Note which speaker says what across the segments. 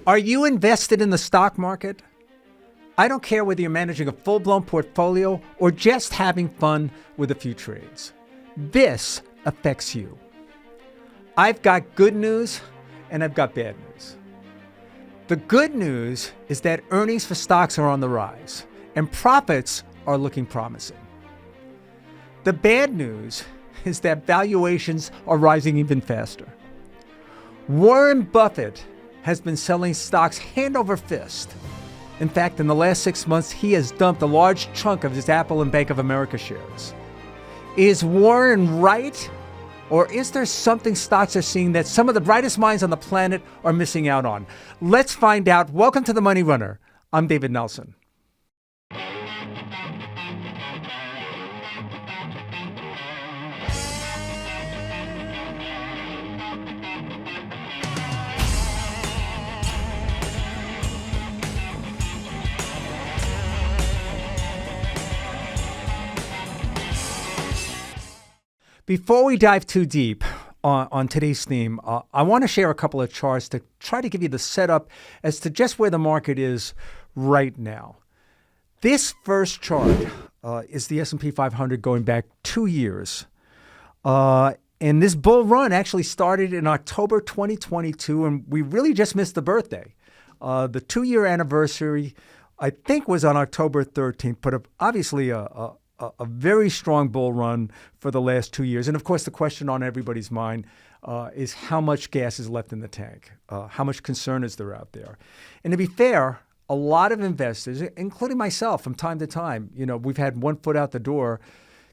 Speaker 1: Are you invested in the stock market? I don't care whether you're managing a full-blown portfolio or just having fun with a few trades. This affects you. I've got good news and I've got bad news. The good news is that earnings for stocks are on the rise and profits are looking promising. The bad news is that valuations are rising even faster. Warren Buffett has been selling stocks hand over fist. In fact, in the last 6 months, he has dumped a large chunk of his Apple and Bank of America shares. Is Warren right? Or is there something stocks are seeing that some of the brightest minds on the planet are missing out on? Let's find out. Welcome to The Money Runner. I'm David Nelson. Before we dive too deep on today's theme, I want to share a couple of charts to try to give you the setup as to just where the market is right now. This first chart is the S&P 500 going back 2 years. And this bull run actually started in October 2022, and we really just missed the birthday. The 2-year anniversary, I think, was on October 13th, but obviously a very strong bull run for the last 2 years. And of course, the question on everybody's mind is how much gas is left in the tank? How much concern is there out there? And to be fair, a lot of investors, including myself from time to time, we've had one foot out the door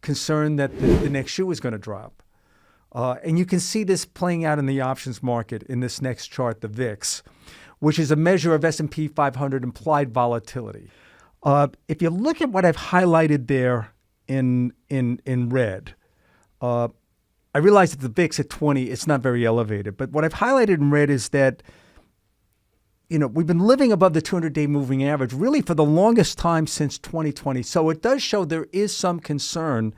Speaker 1: concerned that the next shoe is going to drop. And you can see this playing out in the options market in this next chart, the VIX, which is a measure of S&P 500 implied volatility. If you look at what I've highlighted there in red, I realize that the VIX at 20, it's not very elevated. But what I've highlighted in red is that, we've been living above the 200-day moving average really for the longest time since 2020. So it does show there is some concern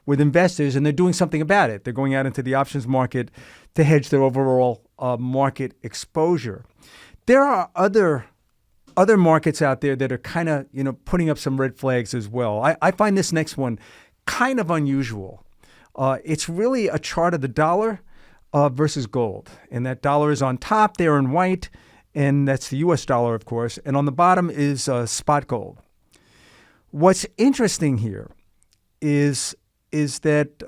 Speaker 1: with investors, and they're doing something about it. They're going out into the options market to hedge their overall market exposure. There are other markets out there that are kind of, putting up some red flags as well. I find this next one kind of unusual. It's really a chart of the dollar versus gold. And that dollar is on top there in white, and that's the U.S. dollar, of course. And on the bottom is spot gold. What's interesting here is that,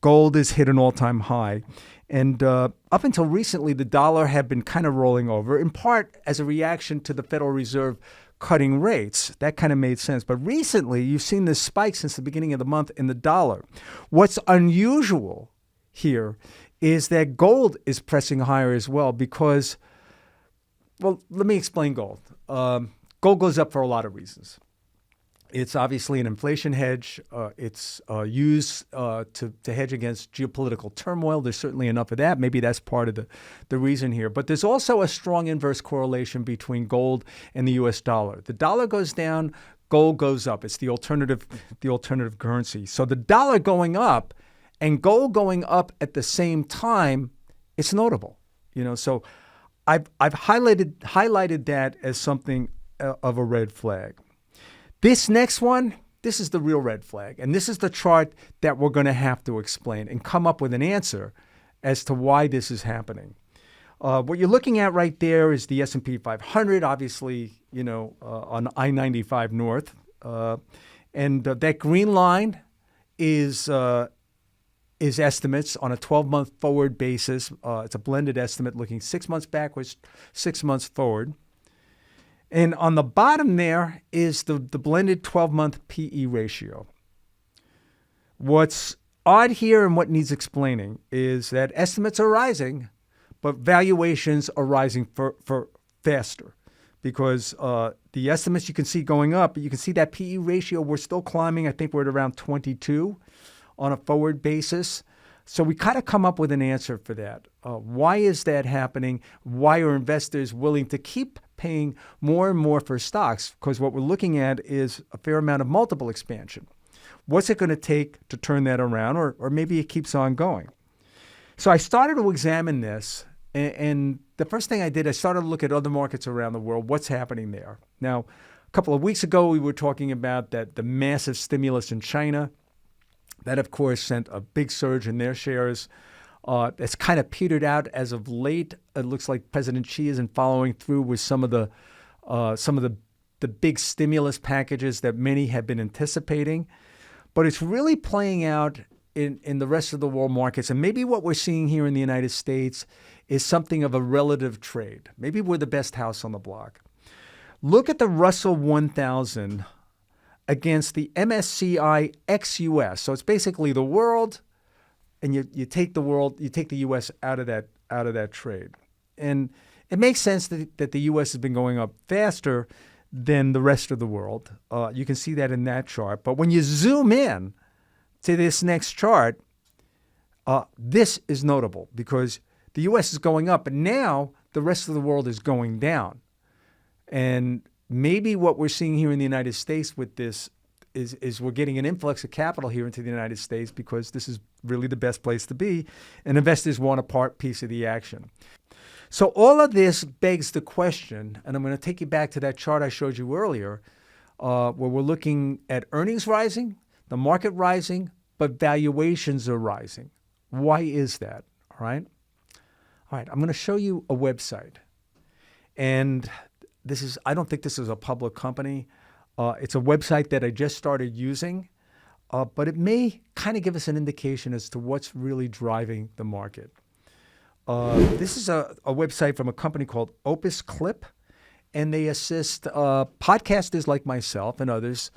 Speaker 1: gold has hit an all-time high. And up until recently, the dollar had been kind of rolling over, in part as a reaction to the Federal Reserve cutting rates. That kind of made sense. But recently, you've seen this spike since the beginning of the month in the dollar. What's unusual here is that gold is pressing higher as well because, well, let me explain gold. Gold goes up for a lot of reasons. It's obviously an inflation hedge. It's used to hedge against geopolitical turmoil. There's certainly enough of that. Maybe that's part of the reason here. But there's also a strong inverse correlation between gold and the U.S. dollar. The dollar goes down, gold goes up. It's the alternative currency. So the dollar going up and gold going up at the same time, it's notable. So I've highlighted that as something of a red flag. This next one, this is the real red flag. And this is the chart that we're going to have to explain and come up with an answer as to why this is happening. What you're looking at right there is the S&P 500, obviously, on I-95 North. And that green line is estimates on a 12-month forward basis. It's a blended estimate looking 6 months backwards, 6 months forward. And on the bottom there is the blended 12-month PE ratio. What's odd here and what needs explaining is that estimates are rising, but valuations are rising for faster because the estimates you can see going up, but you can see that PE ratio, we're still climbing. I think we're at around 22 on a forward basis. So we kind of come up with an answer for that. Why is that happening? Why are investors willing to keep paying more and more for stocks? Because what we're looking at is a fair amount of multiple expansion. What's it going to take to turn that around? Or maybe it keeps on going. So I started to examine this And the first thing I did, I started to look at other markets around the world, what's happening there. Now, a couple of weeks ago, we were talking about the massive stimulus in China. That, of course, sent a big surge in their shares. It's kind of petered out as of late. It looks like President Xi isn't following through with some of the big stimulus packages that many have been anticipating. But it's really playing out in the rest of the world markets. And maybe what we're seeing here in the United States is something of a relative trade. Maybe we're the best house on the block. Look at the Russell 1000 against the MSCI ex-US. So it's basically the world, and you take the US out of that trade. And it makes sense that the US has been going up faster than the rest of the world. You can see that in that chart. But when you zoom in to this next chart, this is notable because the US is going up, and now the rest of the world is going down. And maybe what we're seeing here in the United States with this is we're getting an influx of capital here into the United States because this is really the best place to be, and investors want a piece of the action. So all of this begs the question, and I'm going to take you back to that chart I showed you earlier, where we're looking at earnings rising, the market rising, but valuations are rising. Why is that? All right, I'm going to show you a website. And I don't think this is a public company. It's a website that I just started using, but it may kind of give us an indication as to what's really driving the market. This is a website from a company called Opus Clip, and they assist podcasters like myself and others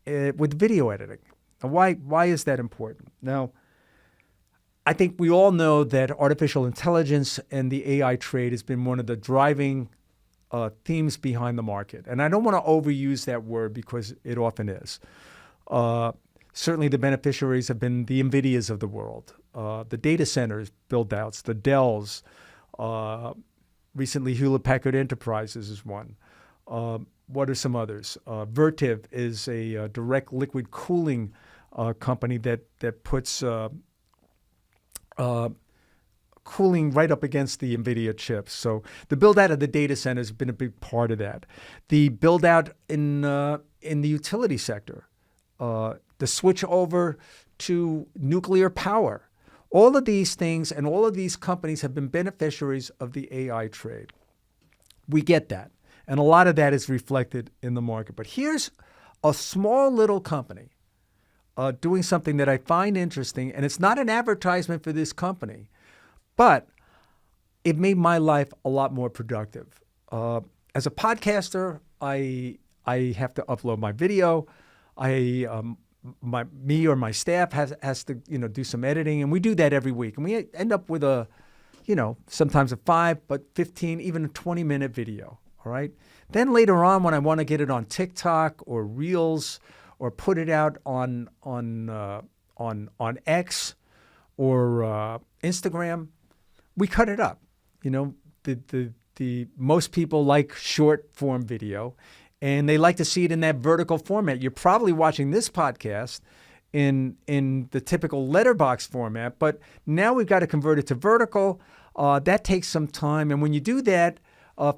Speaker 1: with video editing. Now, why is that important? Now, I think we all know that artificial intelligence and the AI trade has been one of the driving themes behind the market. And I don't want to overuse that word because it often is. Certainly the beneficiaries have been the NVIDIAs of the world, the data centers build-outs, the Dells. Recently, Hewlett-Packard Enterprises is one. What are some others? Vertiv is a direct liquid cooling company that puts cooling right up against the NVIDIA chips. So the build-out of the data center has been a big part of that. The build-out in the utility sector, the switch over to nuclear power. All of these things and all of these companies have been beneficiaries of the AI trade. We get that. And a lot of that is reflected in the market. But here's a small little company doing something that I find interesting, and it's not an advertisement for this company, but it made my life a lot more productive. As a podcaster, I have to upload my video. Me or my staff has to do some editing, and we do that every week. And we end up with sometimes a 5, but 15, even a 20-minute video. All right. Then later on, when I want to get it on TikTok or Reels or put it out on X or Instagram, we cut it up. The most people like short form video, and they like to see it in that vertical format. You're probably watching this podcast in the typical letterbox format, but now we've got to convert it to vertical. That takes some time, and when you do that,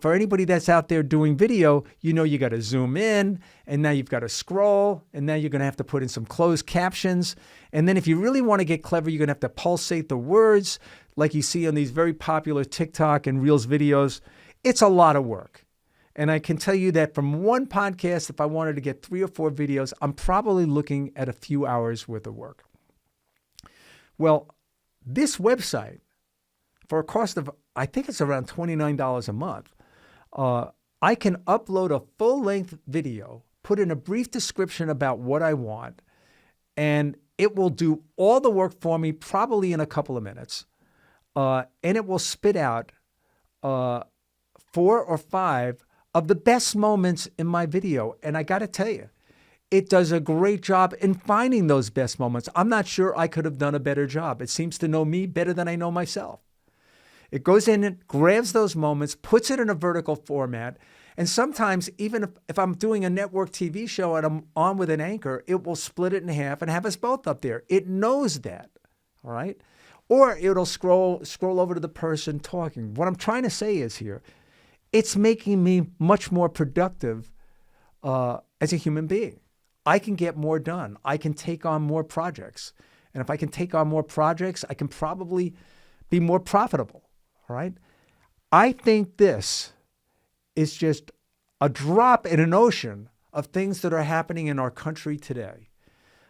Speaker 1: for anybody that's out there doing video, you got to zoom in, and now you've got to scroll, and now you're going to have to put in some closed captions. And then if you really want to get clever, you're going to have to pulsate the words like you see on these very popular TikTok and Reels videos. It's a lot of work. And I can tell you that from one podcast, if I wanted to get 3 or 4 videos, I'm probably looking at a few hours worth of work. Well, this website, for a cost of, I think it's around $29 a month, I can upload a full-length video, put in a brief description about what I want, and it will do all the work for me probably in a couple of minutes. And it will spit out 4 or 5 of the best moments in my video. And I got to tell you, it does a great job in finding those best moments. I'm not sure I could have done a better job. It seems to know me better than I know myself. It goes in and grabs those moments, puts it in a vertical format, and sometimes even if I'm doing a network TV show and I'm on with an anchor, it will split it in half and have us both up there. It knows that, all right? or it'll scroll over to the person talking. What I'm trying to say is here, it's making me much more productive as a human being. I can get more done. I can take on more projects. And if I can take on more projects, I can probably be more profitable, all right? I think this is just a drop in an ocean of things that are happening in our country today.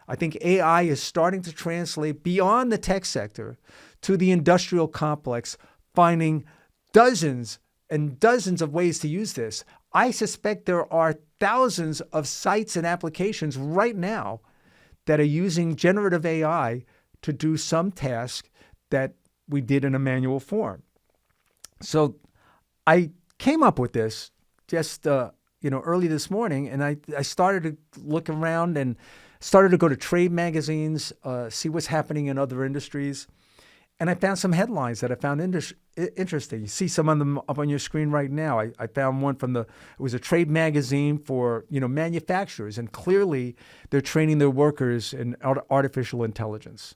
Speaker 1: I think AI is starting to translate beyond the tech sector to the industrial complex, finding dozens and dozens of ways to use this. I suspect there are thousands of sites and applications right now that are using generative AI to do some task that we did in a manual form. So I came up with this just early this morning, and I started to look around and started to go to trade magazines, see what's happening in other industries. And I found some headlines that I found interesting. You see some of them up on your screen right now. I found one it was a trade magazine for manufacturers, and clearly they're training their workers in artificial intelligence.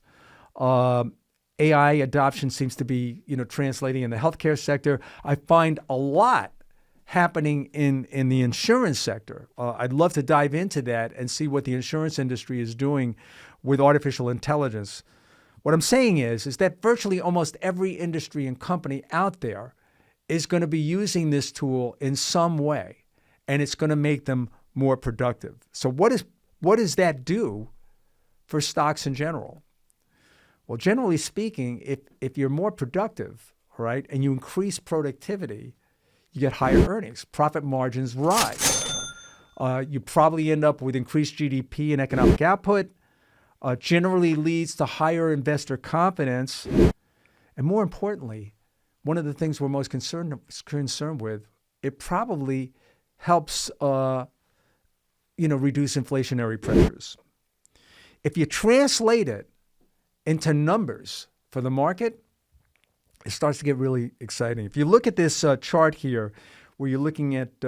Speaker 1: AI adoption seems to be translating in the healthcare sector. I find a lot happening in the insurance sector. I'd love to dive into that and see what the insurance industry is doing with artificial intelligence. What I'm saying is that virtually almost every industry and company out there is going to be using this tool in some way, and it's going to make them more productive. So what does that do for stocks in general? Well, generally speaking, if you're more productive, all right, and you increase productivity, you get higher earnings. Profit margins rise. You probably end up with increased GDP and economic output. Generally leads to higher investor confidence. And more importantly, one of the things we're most concerned with, it probably helps reduce inflationary pressures. If you translate it into numbers for the market, it starts to get really exciting. If you look at this chart here, where you're looking at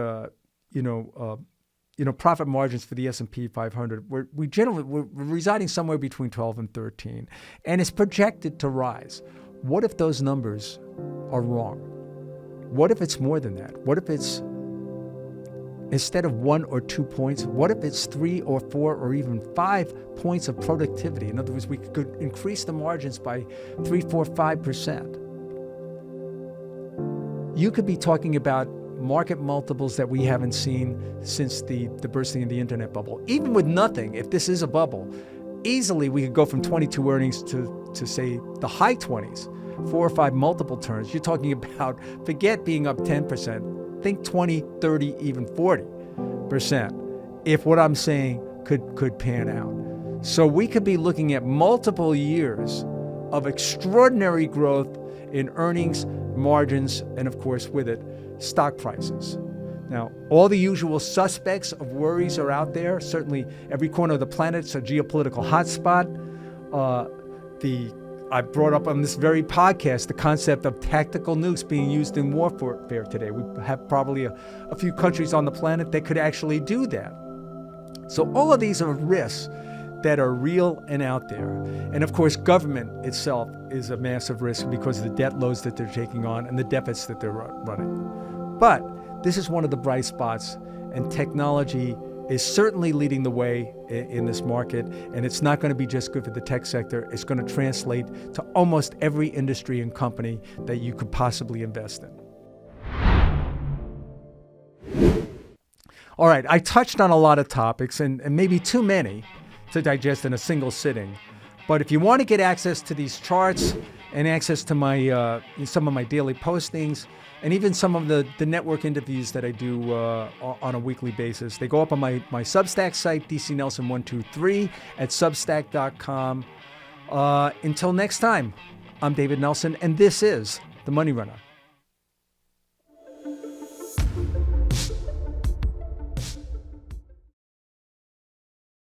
Speaker 1: profit margins for the S&P 500, we're residing somewhere between 12 and 13, and it's projected to rise. What if those numbers are wrong? What if it's more than that? What if it's, instead of 1 or 2 points, what if it's 3 or 4 or even 5 points of productivity? In other words, we could increase the margins by 3, 4, 5%. You could be talking about market multiples that we haven't seen since the bursting of the internet bubble. Even with nothing, if this is a bubble, easily we could go from 22 earnings to say the high 20s, 4 or 5 multiple turns. You're talking about, forget being up 10%, think 20, 30, even 40%, if what I'm saying could pan out. So we could be looking at multiple years of extraordinary growth in earnings, margins, and of course with it, stock prices. Now, all the usual suspects of worries are out there. Certainly, every corner of the planet's a geopolitical hotspot. I brought up on this very podcast the concept of tactical nukes being used in warfare today. We have probably a few countries on the planet that could actually do that. So all of these are risks that are real and out there. And of course, government itself is a massive risk because of the debt loads that they're taking on and the deficits that they're running. But this is one of the bright spots, and technology is certainly leading the way in this market, and it's not going to be just good for the tech sector. It's going to translate to almost every industry and company that you could possibly invest in. All right, I touched on a lot of topics, and maybe too many to digest in a single sitting. But if you want to get access to these charts and access to my some of my daily postings, and even some of the network interviews that I do on a weekly basis, they go up on my Substack site, dcnelson123 at substack.com. Until next time, I'm David Nelson, and this is The Money Runner.